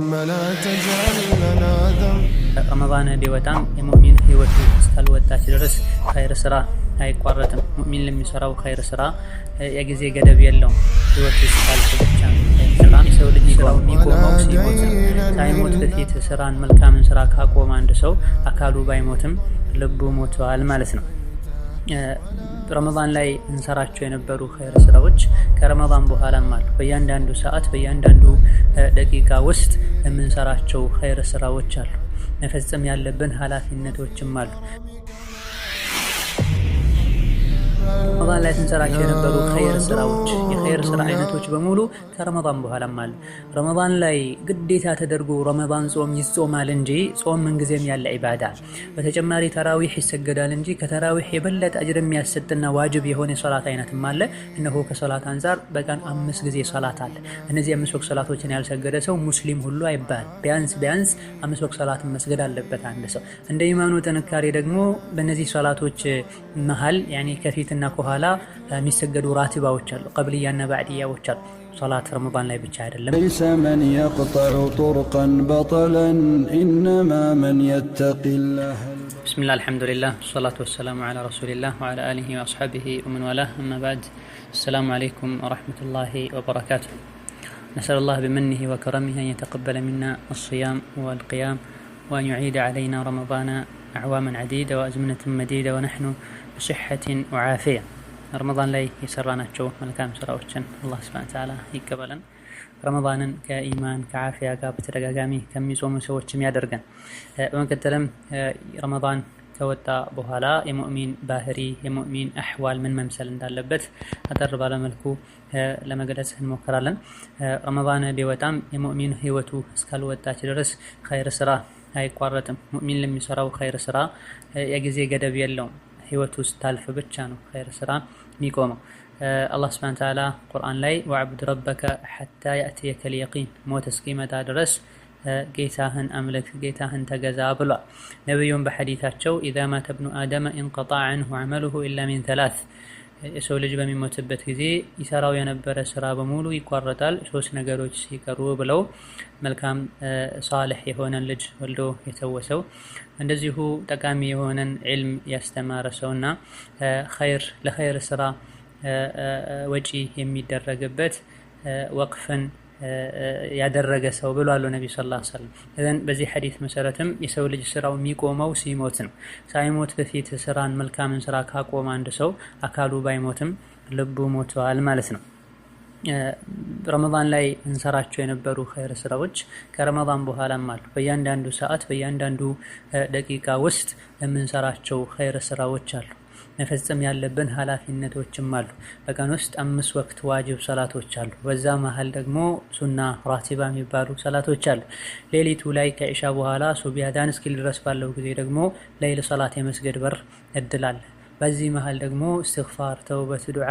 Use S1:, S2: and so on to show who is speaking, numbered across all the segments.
S1: اللهم لا تجعل لنا ذنب
S2: رمضان ቢወጣም የሙእሚን ህይወቱ እስካልወጣች ድረስ ኸይር ስራ አይቋረጥም። ሙእሚን ለሚሰራው ኸይር ስራ የጊዜ ገደብ የለውም። ህይወቱ እስካልፍ ብቻ ነው ስራ ሰው ልጅ ስራው የሚቆመው ሲሞት ነው። ሳይሞት በፊት ስራን መልካምን ስራ ካቆመ አንድ ሰው አካሉ ባይሞትም ልቡ ሞቷል ማለት ነው። ረመዳን ላይ እንሰራቸው የነበሩ ኸይር ስራዎች ከረመዳን በኋላም አሉ። በእያንዳንዱ ሰዓት በእያንዳንዱ ደቂቃ ውስጥ የምንሰራቸው ኸይር ስራዎች አሉ። መፈጸም ያለብን ኃላፊነቶችም አሉ። ረመዳን ላይ ስንሰራቸው የነበሩ ኸይር ስራዎች የኸይር ስራ አይነቶች በሙሉ ከረመዳን በኋላም አሉ። ረመዳን ላይ ግዴታ ተደርጎ ረመዳን ጾም ይጾማል እንጂ ጾም ምንጊዜም ያለ ኢባዳ። በተጨማሪ ተራዊህ ይሰገዳል እንጂ ከተራዊህ የበለጠ አጅር የሚያሰጥና ዋጅብ የሆነ ሶላት አይነትም አለ። እነሆ ከሶላት አንፃር በቀን 5 ጊዜ ሶላት አለ። እነዚህ 5 ወቅት ሶላቶችን ያልሰገደ ሰው ሙስሊም ሁሉ አይባል። ቢያንስ 5 ወቅት ሶላት መስገድ አለበት አንድ ሰው። እንደ ኢማኑ ጥንካሬ ደግሞ በእነዚህ ሶላቶች መሃል ከፊትና ከኋላ የሚሰገዱ ራቲባዎች አሉ፣ ቀብልያና ባዕድያዎች አሉ። ሶላት ረመዳን ላይ ብቻ አይደለም።
S1: ليس من يقطع طرقا بطلا إنما من يتقي الله.
S2: بسم الله الحمد لله والصلاة والسلام على رسول الله وعلى آله وأصحابه ومن والاه أما بعد. السلام عليكم ورحمة الله وبركاته. نسأل الله بمنه وكرمه أن يتقبل منا الصيام والقيام وأن يعيد علينا رمضان أعواما عديدة وأزمنة مديدة ونحن بصحة وعافية. ረመዳን ላይ የሰራናቸው መልካም ስራዎችን አላህ ሱብሓነሁ ወተዓላ ይቀበለን። ረመዳንን ከኢማን ከዓፊያ ጋር በተደጋጋሚ ከሚጾሙ ሰዎችም ያደርገን። በመቀጠልም ረመዳን ከወጣ በኋላ የሙእሚን ባህሪ የሙእሚን አህዋል ምን መምሰል እንዳለበት አጠር ባለ መልኩ ለመግለጽ እንሞክራለን። ረመዳን ቢወጣም የሙእሚን ህይወቱ እስካልወጣች ድረስ ኸይር ስራ አይቋረጥም። ሙእሚን ለሚሰራው ኸይር ስራ የጊዜ ገደብ የለውም። ህይወት ውስጥ ታልፍ ብቻ ነው ኸይር ስራ የሚቆመው። አላህ ሱብሓነሁ ወተዓላ ቁርአን ላይ ወዕቡድ ረበከ ሐታ ያእቲየከል የቂን ሞት እስኪመጣ ድረስ ጌታህን አምልክ ጌታህን ተገዛ ብሏል። ነብዩም በሐዲታቸው ኢዛ ማተ ብኑ አደመ ኢንቀጠዐ ዐንሁ ዐመሉሁ ኢላ ሚን ሰላስ የሰው ልጅ በሚሞትበት ጊዜ ይሰራው የነበረ ስራ በሙሉ ይቋረጣል 3 ነገሮች ሲቀሩ ብለው መልካም ሷሊህ የሆነን ልጅ ወልዶ የተወሰው፣ እንደዚሁ ጠቃሚ የሆነን ዒልም ያስተማረ ሰውና ለኸይር ስራ ወጪ የሚደረግበት ወቅፍን ያደረገ ሰው ብሏል ነብዩ ሰለላሁ ዐለይሂ ወሰለም። እዘን በዚህ ሐዲስ መሰረትም የሰው ልጅ ስራው የሚቆመው ሲሞት ነው። ሳይሞት በፊት ስራን መልካምን ስራ ካቆመ አንድ ሰው አካሉ ባይሞትም ልቡ ሞቷል ማለት ነው። ረመዳን ላይ እንሰራቸው የነበሩ ኸይር ስራዎች ከረመዳን በኋላም አሉ። በእያንዳንዱ ሰዓት በእያንዳንዱ ደቂቃ ውስጥ የምንሰራቸው ኸይር ስራዎች አሉ። መፈጸም ያለብን ኃላፊነቶችም አሉ። በቀን ውስጥ 5 ወቅት ዋጅብ ሰላቶች አሉ። በዛ መሃል ደግሞ ሱና ራቲባ የሚባሉ ሰላቶች አሉ። ሌሊቱ ላይ ከኢሻ በኋላ ሱብህ አዳን እስኪል ድረስ ባለው ጊዜ ደግሞ ለይል ሰላት የመስገድ በር እድል አለ። በዚህ መሃል ደግሞ እስትግፋር፣ ተውበት፣ ዱዓ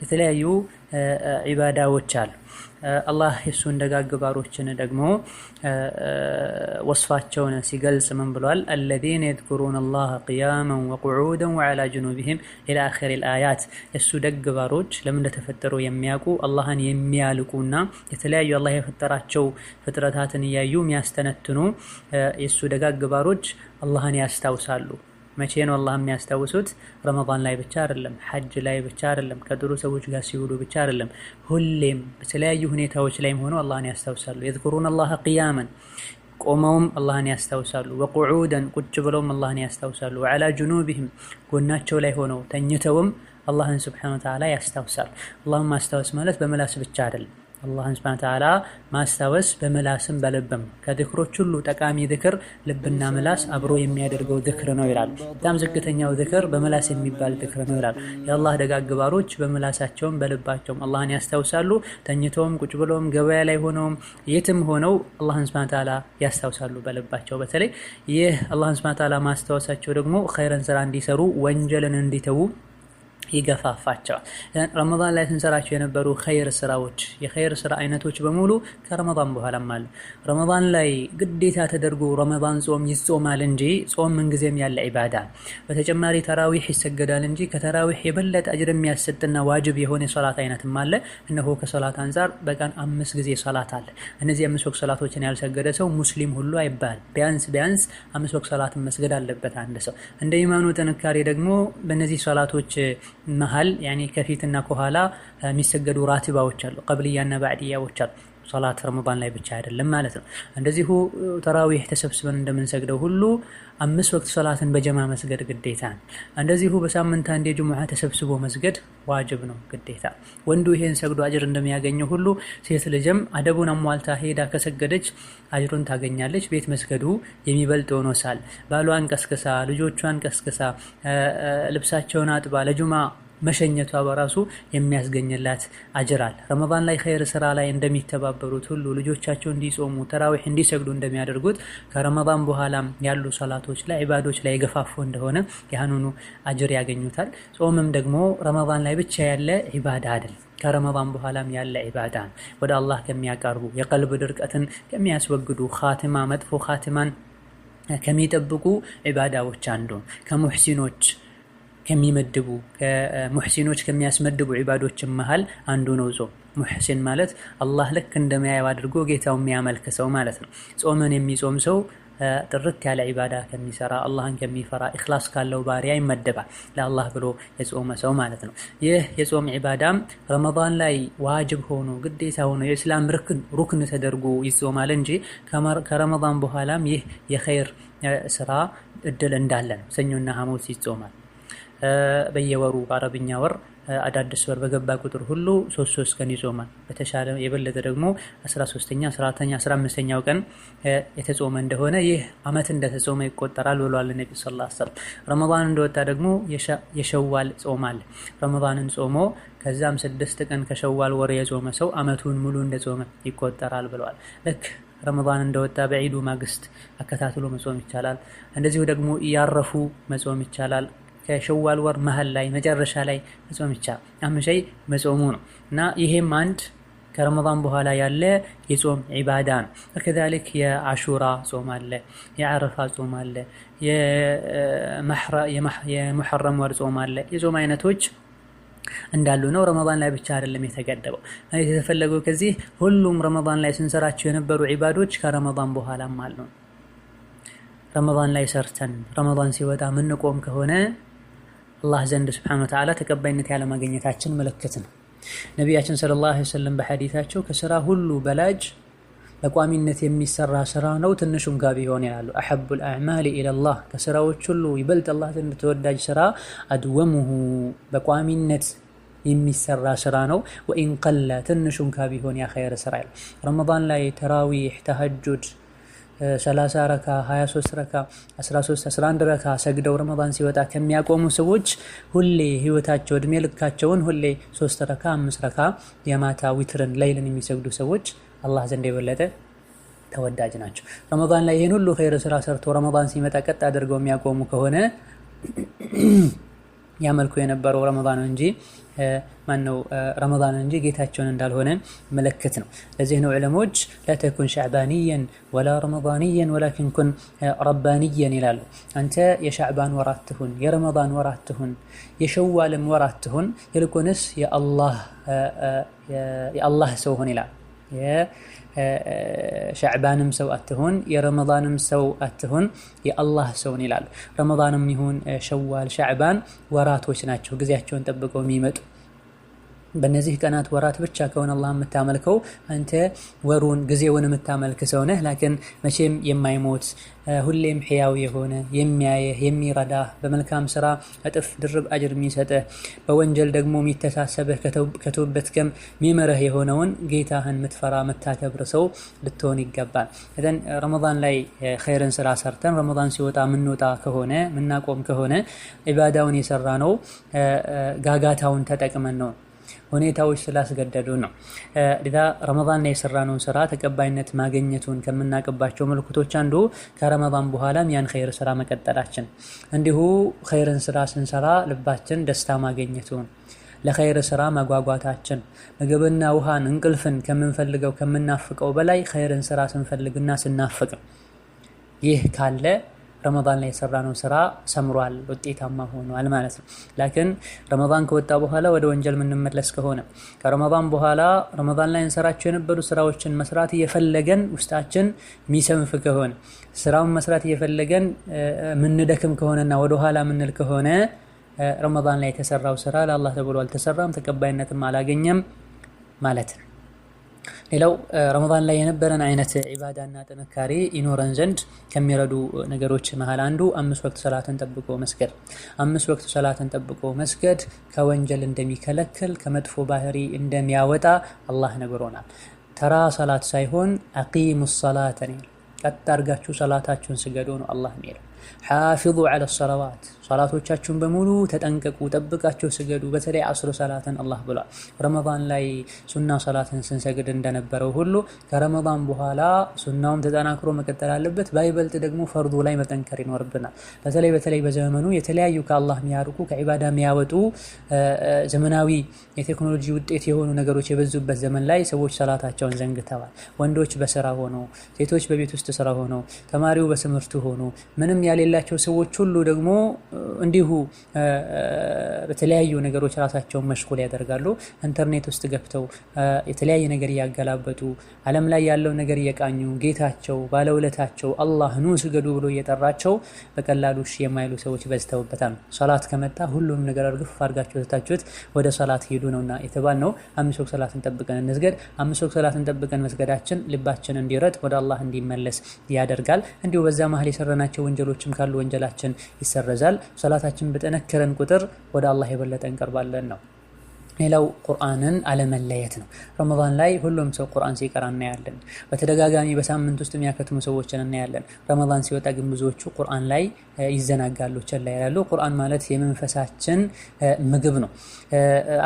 S2: የተለያዩ ዒባዳዎች አሉ። አላህ የሱን ደጋግ ባሮችን ደግሞ ወስፋቸውን ሲገልጽ ምን ብሏል? الذين يذكرون الله قياما وقعودا وعلى جنوبهم الى اخر الايات። የሱ ደግ ባሮች ለምን እንደተፈጠሩ የሚያውቁ አላህን የሚያልቁና የተለያዩ አላህ የፈጠራቸው ፍጥረታትን እያዩ የሚያስተነትኑ የሱ ደጋግ ባሮች አላህን ያስታውሳሉ። መቼ ነው አላህ የሚያስታውሱት? ረመዳን ላይ ብቻ አይደለም፣ ሐጅ ላይ ብቻ አይደለም፣ ከጥሩ ሰዎች ጋር ሲውሉ ብቻ አይደለም፣ ሁሌም በተለያዩ ሁኔታዎች ላይም ሆነው አላህን ያስታውሳሉ። የዝኩሩን አላህ ቂያመን ቆመውም አላህን ያስታውሳሉ፣ ወቁዑደን ቁጭ ብለውም አላህን ያስታውሳሉ፣ ወዐላ ጁኑቢሂም ጎናቸው ላይ ሆነው ተኝተውም አላህን ሱብሓነሁ ወተዓላ ያስታውሳሉ። አላህን ማስታወስ ማለት በመላስ ብቻ አይደለም። አላህን ሱብሓነሁ ወተዓላ ማስታወስ በመላስም በልብም ከዝክሮች ሁሉ ጠቃሚ ዝክር ልብና ምላስ አብሮ የሚያደርገው ዝክር ነው ይላል። በጣም ዝቅተኛው ዝክር በመላስ የሚባል ዝክር ነው ይላል። የአላህ ደጋግ ባሮች በመላሳቸውም በልባቸውም አላህን ያስታውሳሉ። ተኝተውም ቁጭ ብለውም ገበያ ላይ ሆነውም የትም ሆነው አላህን ሱብሓነሁ ወተዓላ ያስታውሳሉ በልባቸው። በተለይ ይህ አላህን ሱብሓነሁ ወተዓላ ማስታወሳቸው ደግሞ ኸይረን ስራ እንዲሰሩ ወንጀልን እንዲተዉ ይገፋፋቸዋል። ረመዳን ላይ ስንሰራቸው የነበሩ ኸይር ስራዎች የኸይር ስራ አይነቶች በሙሉ ከረመዳን በኋላም አሉ። ረመዳን ላይ ግዴታ ተደርጎ ረመዳን ጾም ይጾማል እንጂ ጾም ምንጊዜም ያለ ዒባዳ። በተጨማሪ ተራዊህ ይሰገዳል እንጂ ከተራዊህ የበለጠ አጅር የሚያሰጥና ዋጅብ የሆነ የሶላት አይነትም አለ። እነሆ ከሶላት አንፃር በቀን 5 ጊዜ ሶላት አለ። እነዚህ 5 ወቅት ሶላቶችን ያልሰገደ ሰው ሙስሊም ሁሉ አይባል። ቢያንስ 5 ወቅት ሶላትን መስገድ አለበት አንድ ሰው። እንደ ኢማኑ ጥንካሬ ደግሞ በእነዚህ ሶላቶች መሃል ያኒ ከፊትና ከኋላ የሚሰገዱ ራቲባዎች አሉ፣ ቀብልያና ባዕድያዎች አሉ። ሶላት ረመዳን ላይ ብቻ አይደለም ማለት ነው። እንደዚሁ ተራዊህ ተሰብስበን እንደምንሰግደው ሁሉ 5 ወቅት ሶላትን በጀማ መስገድ ግዴታ ነው። እንደዚሁ በሳምንት አንዴ ጁሙዓ ተሰብስቦ መስገድ ዋጅብ ነው ግዴታ። ወንዱ ይሄን ሰግዶ አጅር እንደሚያገኘው ሁሉ ሴት ልጅም አደቡን አሟልታ ሄዳ ከሰገደች አጅሩን ታገኛለች። ቤት መስገዱ የሚበልጥ ሆኖ ሳል ባሏን ቀስቅሳ ልጆቿን ቀስቅሳ ልብሳቸውን አጥባ ለጁማ መሸኘቷ በራሱ የሚያስገኝላት አጅር አለ። ረመዳን ላይ ኸይር ስራ ላይ እንደሚተባበሩት ሁሉ ልጆቻቸው እንዲጾሙ ተራዊህ እንዲሰግዱ እንደሚያደርጉት ከረመዳን በኋላም ያሉ ሰላቶች ላይ ዒባዶች ላይ የገፋፉ እንደሆነ ያንኑ አጅር ያገኙታል። ጾምም ደግሞ ረመዳን ላይ ብቻ ያለ ዒባዳ አይደለም፣ ከረመዳን በኋላም ያለ ዒባዳ ነው። ወደ አላህ ከሚያቀርቡ የቀልብ ድርቀትን ከሚያስወግዱ ኻቲማ መጥፎ ኻቲማን ከሚጠብቁ ዒባዳዎች አንዱ ከሙሕሲኖች ከሚመድቡ ከሙሕሲኖች ከሚያስመድቡ ዒባዶችን መሃል አንዱ ነው ጾም። ሙሕሲን ማለት አላህ ልክ እንደሚያየው አድርጎ ጌታው የሚያመልክ ሰው ማለት ነው። ጾምን የሚጾም ሰው ጥርት ያለ ዒባዳ ከሚሰራ አላህን ከሚፈራ ኢኽላስ ካለው ባሪያ ይመደባል፣ ለአላህ ብሎ የጾመ ሰው ማለት ነው። ይህ የጾም ዒባዳም ረመዳን ላይ ዋጅብ ሆኖ ግዴታ ሆኖ የእስላም ሩክን ተደርጎ ይጾማል እንጂ ከረመዳን በኋላም ይህ የኸይር ስራ እድል እንዳለ ነው። ሰኞና ሐሙስ ይጾማል። በየወሩ በአረብኛ ወር አዳዲስ ወር በገባ ቁጥር ሁሉ 3 ቀን ይጾማል። በተሻለ የበለጠ ደግሞ 13ኛ 14ኛ 15ኛው ቀን የተጾመ እንደሆነ ይህ አመት እንደተጾመ ይቆጠራል ብሏል ነብዩ ሰለላሁ ዐለይሂ ወሰለም። ረመዳን እንደወጣ ደግሞ የሸዋል ጾም አለ። ረመዳንን ጾሞ ከዛም 6 ቀን ከሸዋል ወር የጾመ ሰው አመቱን ሙሉ እንደጾመ ይቆጠራል ብለዋል። ልክ ረመዳን እንደወጣ በዒዱ ማግስት አከታትሎ መጾም ይቻላል። እንደዚሁ ደግሞ እያረፉ መጾም ይቻላል። ከሸዋል ወር መሃል ላይ መጨረሻ ላይ መጾም ይቻላል። አሁን ሸይ መጾሙ ነው እና ይሄም አንድ ከረመዳን በኋላ ያለ የጾም ዒባዳ ነው። ከذلك የአሹራ ጾም አለ፣ የአረፋ ጾም አለ፣ የሙሐረም ወር ጾም አለ። የጾም አይነቶች እንዳሉ ነው። ረመዳን ላይ ብቻ አይደለም የተገደበው። የተፈለገው ከዚህ ሁሉም ረመዳን ላይ ስንሰራቸው የነበሩ ዒባዶች ከረመዳን በኋላም አሉ። ረመዳን ላይ ሰርተን ረመዳን ሲወጣ ምንቆም ከሆነ አላህ ዘንድ ሱብሓነሁ ወተዓላ ተቀባይነት ያለማግኘታችን ምልክት ነው። ነቢያችን ሰለላሁ ዐለይሂ ወሰለም በሐዲታቸው ከስራ ሁሉ በላጭ በቋሚነት የሚሰራ ስራ ነው ትንሹም ጋር ቢሆን ይላሉ። አሐቡል አዕማሊ ኢለላህ ከስራዎች ሁሉ ይበልጥ አላህ ዘንድ ተወዳጅ ስራ አድወሙሁ በቋሚነት የሚሰራ ስራ ነው። ወኢን ቀለ ትንሹም ጋር ቢሆን ያ ኸይር ስራ ይላል። ረመዳን ላይ ተራዊህ፣ ተሐጁድ 30 ረካ 23 ረካ 13 11 ረካ ሰግደው ረመዳን ሲወጣ ከሚያቆሙ ሰዎች ሁሌ ህይወታቸው እድሜ ልካቸውን ሁሌ 3 ረካ 5 ረካ የማታ ዊትርን ለይልን የሚሰግዱ ሰዎች አላህ ዘንድ የበለጠ ተወዳጅ ናቸው። ረመዳን ላይ ይሄን ሁሉ ኸይር ስራ ሰርቶ ረመዳን ሲመጣ ቀጥ አድርገው የሚያቆሙ ከሆነ ያመልኩ የነበረው ረመዳን እንጂ ረመዳን እንጂ ጌታቸውን እንዳልሆነ ምልክት ነው። ለዚህ ነው ዑለሞች ላተኩን ሸዕባንየን ወላ ረመዳንየን ወላኪን ኩን ረባንየን ይላሉ። አንተ የሸዕባን ወራት ትሁን፣ የረመዳን ወራት ትሁን፣ የሸዋልም ወራት ትሁን፣ ይልቁንስ የአላህ ሰው ሁን ይላል። የሸዕባንም ሰው አትሁን፣ የረመዳንም ሰው አትሁን፣ የአላህ ሰውን ይላሉ። ረመዳንም ይሁን ሸዋል፣ ሸዕባን ወራቶች ናቸው ጊዜያቸውን ጠብቀው የሚመጡ። በእነዚህ ቀናት ወራት ብቻ ከሆነ አላህ የምታመልከው አንተ ወሩን ጊዜውን የምታመልክ ሰው ነህ። ላኪን መቼም የማይሞት ሁሌም ሕያው የሆነ የሚያየህ የሚረዳህ በመልካም ስራ እጥፍ ድርብ አጅር የሚሰጥህ በወንጀል ደግሞ የሚተሳሰብህ ከተውበትከም የሚምርህ የሆነውን ጌታህን የምትፈራ የምታከብር ሰው ልትሆን ይገባል። እዘን ረመዳን ላይ ኸይርን ስራ ሰርተን ረመዳን ሲወጣ የምንወጣ ከሆነ የምናቆም ከሆነ ዒባዳውን የሰራ ነው ጋጋታውን ተጠቅመን ነው። ሁኔታዎች ስላስገደዱ ነው። ለዛ ረመዳን ላይ የሰራነውን ስራ ተቀባይነት ማግኘቱን ከምናቀባቸው ምልክቶች አንዱ ከረመዳን በኋላም ያን ኸይር ስራ መቀጠላችን፣ እንዲሁ ኸይርን ስራ ስንሰራ ልባችን ደስታ ማግኘቱን፣ ለኸይር ስራ መጓጓታችን፣ ምግብና ውሃን እንቅልፍን ከምንፈልገው ከምናፍቀው በላይ ኸይርን ስራ ስንፈልግና ስናፍቅ፣ ይህ ካለ ረመዳን ላይ የሰራነው ስራ ሰምሯል፣ ውጤታማ ሆኗል ማለት ነው። ላኪን ረመዳን ከወጣ በኋላ ወደ ወንጀል የምንመለስ ከሆነ ከረመዳን በኋላ ረመዳን ላይ እንሰራቸው የነበሩ ስራዎችን መስራት እየፈለገን ውስጣችን ሚሰንፍ ከሆነ ስራውን መስራት እየፈለገን ምንደክም ከሆነና ወደ ኋላ ምንል ከሆነ ረመዳን ላይ የተሰራው ስራ ለአላህ ተብሎ አልተሰራም፣ ተቀባይነትም አላገኘም ማለት ነው። ሌላው ረመዳን ላይ የነበረን አይነት ዒባዳና ጥንካሬ ይኖረን ዘንድ ከሚረዱ ነገሮች መሃል አንዱ 5 ወቅት ሰላትን ጠብቆ መስገድ። 5 ወቅት ሰላትን ጠብቆ መስገድ ከወንጀል እንደሚከለክል ከመጥፎ ባህሪ እንደሚያወጣ አላህ ነግሮናል። ተራ ሰላት ሳይሆን አቂሙ ሰላተ ነው። ቀጥ አድርጋችሁ ሰላታችሁን ስገዱ ነው አላህ የሚለው። ሓፊዙ ዐለ ሰለዋት፣ ሰላቶቻችሁን በሙሉ ተጠንቀቁ፣ ጠብቃችሁ ስገዱ። በተለይ አስር ሰላትን አላህ ብሏል። ረመዳን ላይ ሱና ሰላትን ስንሰግድ እንደነበረው ሁሉ ከረመዳን በኋላ ሱናውም ተጠናክሮ መቀጠል አለበት። ባይበልጥ ደግሞ ፈርዱ ላይ መጠንከር ይኖርብናል። በተለይ በዘመኑ የተለያዩ ከአላህ የሚያርቁ ከዒባዳ የሚያወጡ ዘመናዊ የቴክኖሎጂ ውጤት የሆኑ ነገሮች የበዙበት ዘመን ላይ ሰዎች ሰላታቸውን ዘንግተዋል። ወንዶች በስራ ሆነው፣ ሴቶች በቤት ውስጥ ስራ ሆነው፣ ተማሪው በትምህርቱ ሆኖ፣ ምንም ያሌላቸው ሰዎች ሁሉ ደግሞ እንዲሁ በተለያዩ ነገሮች ራሳቸውን መሽጉል ያደርጋሉ። ኢንተርኔት ውስጥ ገብተው የተለያየ ነገር እያገላበጡ ዓለም ላይ ያለው ነገር እየቃኙ ጌታቸው ባለውለታቸው አላህ ኑ ስገዱ ብሎ እየጠራቸው በቀላሉ እሺ የማይሉ ሰዎች በዝተውበታል። ሶላት ከመጣ ሁሉም ነገር እርግፍ አድርጋችሁ ተታችሁት ወደ ሶላት ሄዱ ነውና የተባልነው 5 ወቅት ሰላትን ጠብቀን እንስገድ። 5 ወቅት ሰላትን ጠብቀን መስገዳችን ልባችን እንዲረድ ወደ አላህ እንዲመለስ ያደርጋል። እንዲሁ በዛ መሃል የሰራናቸው ወንጀሎችም ካሉ ወንጀላችን ይሰረዛል። ሰላታችን በጠነከረን ቁጥር ወደ አላህ የበለጠ እንቀርባለን ነው። ሌላው ቁርአንን አለመለየት ነው። ረመዳን ላይ ሁሉም ሰው ቁርአን ሲቀራ እናያለን። በተደጋጋሚ በሳምንት ውስጥ የሚያከትሙ ሰዎችን እናያለን። ረመዳን ሲወጣ ግን ብዙዎቹ ቁርአን ላይ ይዘናጋሉ፣ ቸላ ይላሉ። ቁርአን ማለት የመንፈሳችን ምግብ ነው።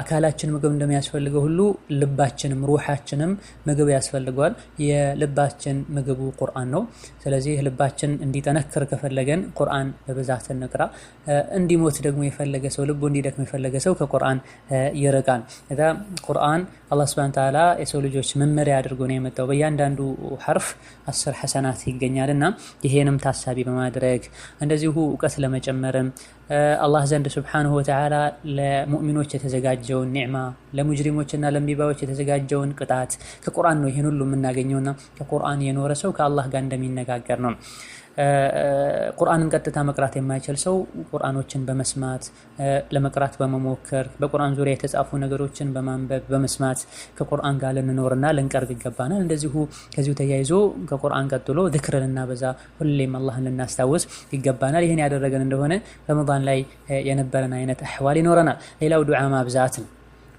S2: አካላችን ምግብ እንደሚያስፈልገው ሁሉ ልባችንም ሩሃችንም ምግብ ያስፈልገዋል። የልባችን ምግቡ ቁርአን ነው። ስለዚህ ልባችን እንዲጠነክር ከፈለገን ቁርአን በብዛት እንቅራ። እንዲሞት ደግሞ የፈለገ ሰው፣ ልቡ እንዲደክም የፈለገ ሰው ከቁርአን ይርቃል። እዛ ቁርአን አላህ Subhanahu Wa Ta'ala የሰው ልጆች መመሪያ አድርጎ ነው የመጣው። በእያንዳንዱ ሐርፍ 10 ሐሰናት ይገኛልና ይሄንም ታሳቢ በማድረግ እንደዚሁ ዕውቀት ለመጨመርም አላህ ዘንድ Subhanahu Wa Ta'ala ለሙእሚኖች የተዘጋጀውን ኒዕማ ለሙጅሪሞችና ለሚባዮች የተዘጋጀውን ቅጣት ከቁርአን ነው ይሄን ሁሉ የምናገኘውና ከቁርአን የኖረ ሰው ከአላህ ጋር እንደሚነጋገር ነው። ቁርአንን ቀጥታ መቅራት የማይችል ሰው ቁርአኖችን በመስማት ለመቅራት በመሞከር በቁርአን ዙሪያ የተጻፉ ነገሮችን በማንበብ በመስማት ከቁርአን ጋር ልንኖርና ልንቀርብ ይገባናል። እንደዚሁ ከዚሁ ተያይዞ ከቁርአን ቀጥሎ ዚክርንና በዛ ሁሌም አላህን ልናስታውስ ይገባናል። ይሄን ያደረገን እንደሆነ ረመዳን ላይ የነበረን አይነት አህዋል ይኖረናል። ሌላው ዱዓ ማብዛት ነው።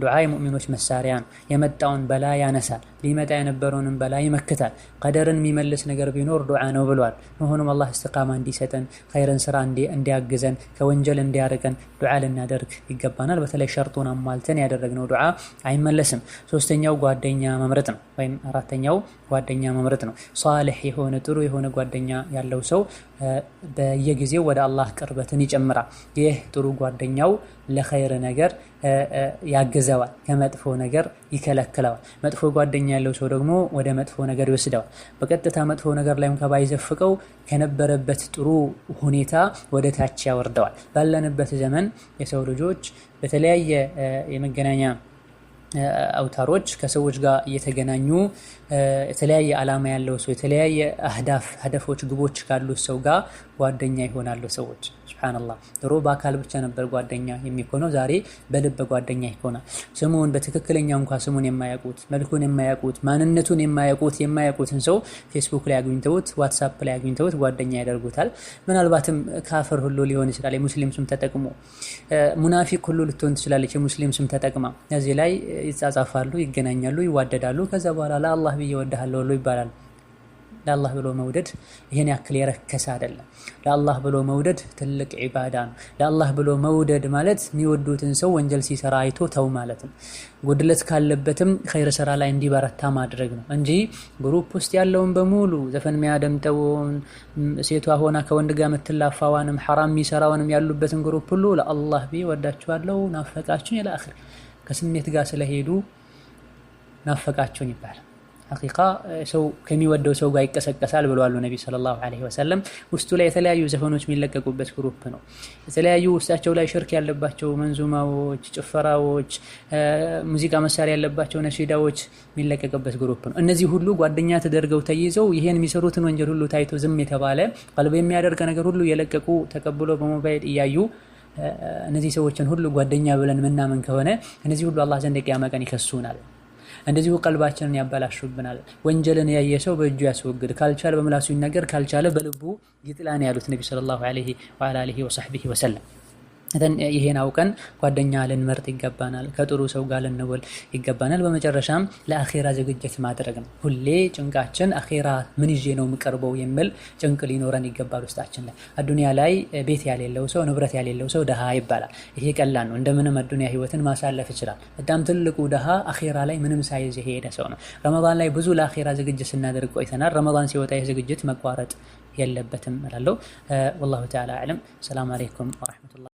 S2: ዱዓ የሙእሚኖች መሳሪያ ነው። የመጣውን በላ ያነሳል፣ ሊመጣ የነበረውንም በላ ይመክታል። ቀደርን የሚመልስ ነገር ቢኖር ዱዓ ነው ብሏል። መሆኑም አላህ እስትቃማ እንዲሰጠን ኸይርን ስራ እንዲያግዘን ከወንጀል እንዲያርቀን ዱዓ ልናደርግ ይገባናል። በተለይ ሸርጡን አሟልተን ያደረግነው ዱዓ አይመለስም። ሶስተኛው ጓደኛ መምረጥ ነው፣ ወይም አራተኛው ጓደኛ መምረጥ ነው። ሷሊህ የሆነ ጥሩ የሆነ ጓደኛ ያለው ሰው በየጊዜው ወደ አላህ ቅርበትን ይጨምራል። ይህ ጥሩ ጓደኛው ለኸይር ነገር ያግዘዋል፣ ከመጥፎ ነገር ይከለክለዋል። መጥፎ ጓደኛ ያለው ሰው ደግሞ ወደ መጥፎ ነገር ይወስደዋል። በቀጥታ መጥፎ ነገር ላይም ከባይዘፍቀው ከነበረበት ጥሩ ሁኔታ ወደ ታች ያወርደዋል። ባለንበት ዘመን የሰው ልጆች በተለያየ የመገናኛ አውታሮች ከሰዎች ጋር እየተገናኙ የተለያየ ዓላማ ያለው ሰው የተለያየ ህደፎች ግቦች ካሉት ሰው ጋር ጓደኛ ይሆናሉ ሰዎች። ሱብሃንአላህ ድሮ በአካል ብቻ ነበር ጓደኛ የሚሆነው፣ ዛሬ በልብ ጓደኛ ይሆናል። ስሙን በትክክለኛ እንኳን ስሙን የማያውቁት መልኩን የማያውቁት ማንነቱን የማያውቁትን ሰው ፌስቡክ ላይ አግኝተውት ዋትስአፕ ላይ አግኝተውት ጓደኛ ያደርጉታል። ምናልባትም ካፍር ሁሉ ሊሆን ይችላል፣ የሙስሊም ስም ተጠቅሞ ሙናፊቅ ሁሉ ልትሆን ትችላለች የሙስሊም ስም ተጠቅማ። እዚህ ላይ ይጻጻፋሉ፣ ይገናኛሉ፣ ይዋደዳሉ። ከዛ በኋላ ለአላህ ብዬ እወድሃለሁ ይባላል። ለአላህ ብሎ መውደድ ይሄን ያክል የረከሰ አይደለም። ለአላህ ብሎ መውደድ ትልቅ ዒባዳ ነው። ለአላህ ብሎ መውደድ ማለት የሚወዱትን ሰው ወንጀል ሲሰራ አይቶ ተው ማለት ነው። ጉድለት ካለበትም ኸይር ስራ ላይ እንዲበረታ ማድረግ ነው እንጂ ግሩፕ ውስጥ ያለውን በሙሉ ዘፈን የሚያደምጠውን ሴቷ ሆና ከወንድ ጋር የምትላፋዋንም ሐራም የሚሰራውንም ያሉበትን ግሩፕ ሁሉ ለአላህ ብዬ ወዳችኋለሁ ናፈቃችሁኝ ኢላ አኺር ከስሜት ጋር ስለሄዱ ናፈቃችሁኝ ይባላል። ሐቂቃ ሰው ከሚወደው ሰው ጋር ይቀሰቀሳል ብለዋል ነብዩ ሰለላሁ ዐለይሂ ወሰለም። ውስጡ ላይ የተለያዩ ዘፈኖች የሚለቀቁበት ግሩፕ ነው። የተለያዩ ውስጣቸው ላይ ሽርክ ያለባቸው መንዙማዎች፣ ጭፈራዎች፣ ሙዚቃ መሳሪያ ያለባቸው ነሺዳዎች የሚለቀቅበት ግሩፕ ነው። እነዚህ ሁሉ ጓደኛ ተደርገው ተይዘው ይሄን የሚሰሩትን ወንጀል ሁሉ ታይቶ ዝም የተባለ ቀልብ የሚያደርግ ነገር ሁሉ የለቀቁ ተቀብሎ በሞባይል እያዩ እነዚህ ሰዎችን ሁሉ ጓደኛ ብለን ምናምን ከሆነ እነዚህ ሁሉ አላህ ዘንድ ቂያማ ቀን ይከሱናል። እንደዚሁ ቀልባችንን ያበላሹብናል። ወንጀልን ያየ ሰው በእጁ ያስወግድ፣ ካልቻለ በምላሱ ይናገር፣ ካልቻለ በልቡ ይጥላን ያሉት ነብዩ ሰለላሁ ዐለይሂ ወአሊሂ ወሰህቢሂ ወሰለም። ይሄን አውቀን ጓደኛ ልንመርጥ ይገባናል። ከጥሩ ሰው ጋር ልንውል ይገባናል። በመጨረሻም ለአኺራ ዝግጅት ማድረግ ነው። ሁሌ ጭንቃችን አኺራ ምን ይዤ ነው የምቀርበው የሚል ጭንቅ ሊኖረን ይገባል ውስጣችን ላይ። አዱንያ ላይ ቤት ያሌለው ሰው ንብረት ያሌለው ሰው ደሃ ይባላል። ይሄ ቀላል ነው። እንደምንም አዱንያ ህይወትን ማሳለፍ ይችላል። በጣም ትልቁ ደሃ አኺራ ላይ ምንም ሳይዝ የሄደ ሰው ነው። ረመዳን ላይ ብዙ ለአኺራ ዝግጅት ስናደርግ ቆይተናል። ረመዳን ሲወጣ ይህ ዝግጅት መቋረጥ የለበትም እላለሁ። ወላሁ ተዓላ አዕለም። ሰላም አለይኩም ወራህመቱላህ